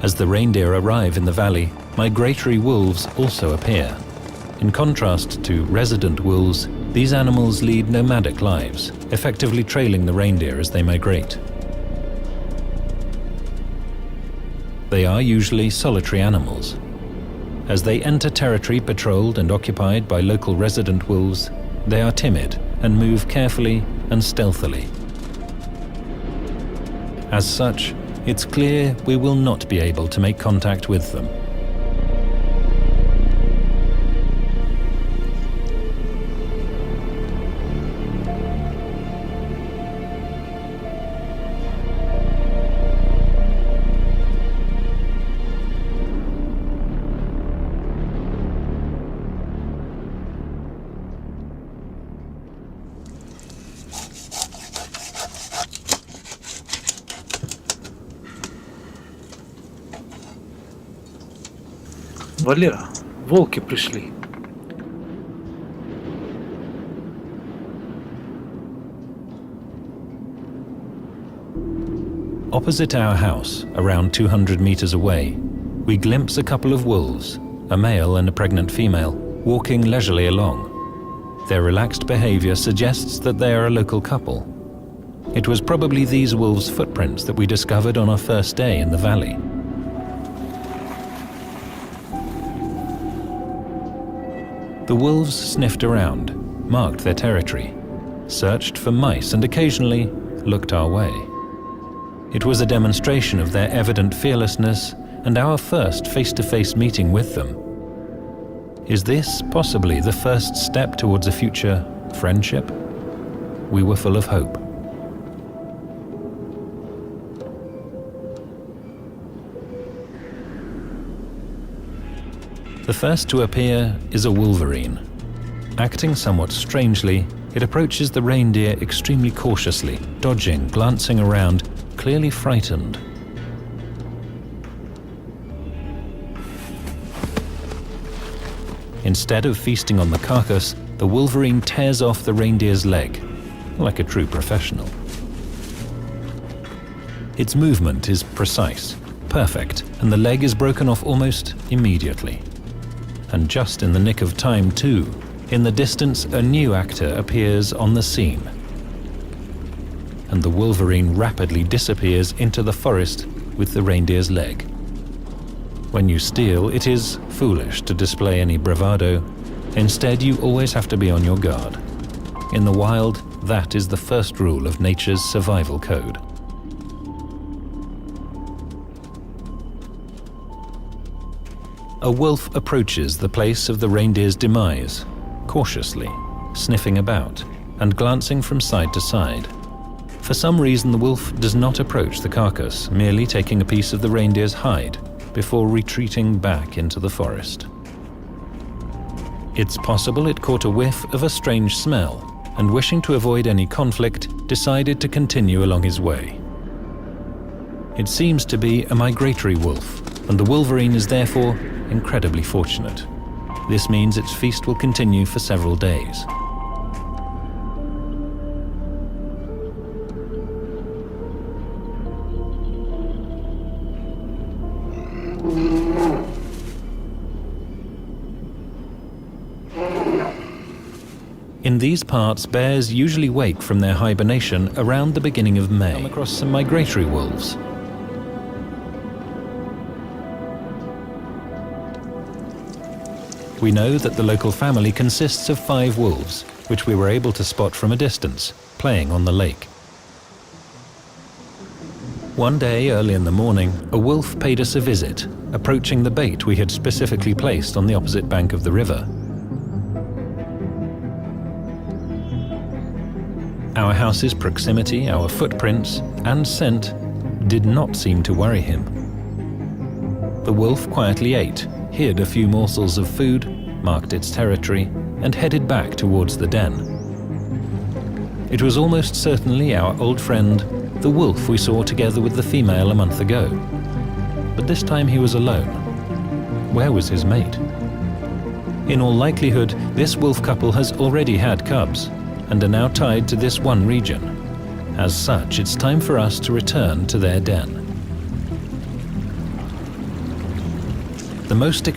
As the reindeer arrive in the valley, migratory wolves also appear. In contrast to resident wolves, these animals lead nomadic lives, effectively trailing the reindeer as they migrate. They are usually solitary animals. As they enter territory patrolled and occupied by local resident wolves, they are timid and move carefully and stealthily. As such, it's clear we will not be able to make contact with them. Валера, волки пришли. Opposite our house, around 200 meters away, we glimpse a couple of wolves, a male and a pregnant female, walking leisurely along. Their relaxed behavior suggests that they are a local couple. It was probably these wolves' footprints that we discovered on our first day in the valley. The wolves sniffed around, marked their territory, searched for mice and occasionally looked our way. It was a demonstration of their evident fearlessness and our first face-to-face meeting with them. Is this possibly the first step towards a future friendship? We were full of hope. The first to appear is a wolverine. Acting somewhat strangely, it approaches the reindeer extremely cautiously, dodging, glancing around, clearly frightened. Instead of feasting on the carcass, the wolverine tears off the reindeer's leg, like a true professional. Its movement is precise, perfect, and the leg is broken off almost immediately. And just in the nick of time too. In the distance, a new actor appears on the scene. And the wolverine rapidly disappears into the forest with the reindeer's leg. When you steal, it is foolish to display any bravado. Instead, you always have to be on your guard. In the wild, that is the first rule of nature's survival code. A wolf approaches the place of the reindeer's demise, cautiously, sniffing about and glancing from side to side. For some reason, the wolf does not approach the carcass, merely taking a piece of the reindeer's hide before retreating back into the forest. It's possible it caught a whiff of a strange smell and, wishing to avoid any conflict, decided to continue along his way. It seems to be a migratory wolf, and the wolverine is therefore incredibly fortunate. This means its feast will continue for several days. In these parts, bears usually wake from their hibernation around the beginning of May. Come across some migratory wolves. We know that the local family consists of 5 wolves, which we were able to spot from a distance, playing on the lake. One day, early in the morning, a wolf paid us a visit, approaching the bait we had specifically placed on the opposite bank of the river. Our house's proximity, our footprints, and scent did not seem to worry him. The wolf quietly ate, hid a few morsels of food, marked its territory, and headed back towards the den. It was almost certainly our old friend, the wolf we saw together with the female a month ago. But this time he was alone. Where was his mate? In all likelihood, this wolf couple has already had cubs, and are now tied to this one region. As such, it's time for us to return to their den. The most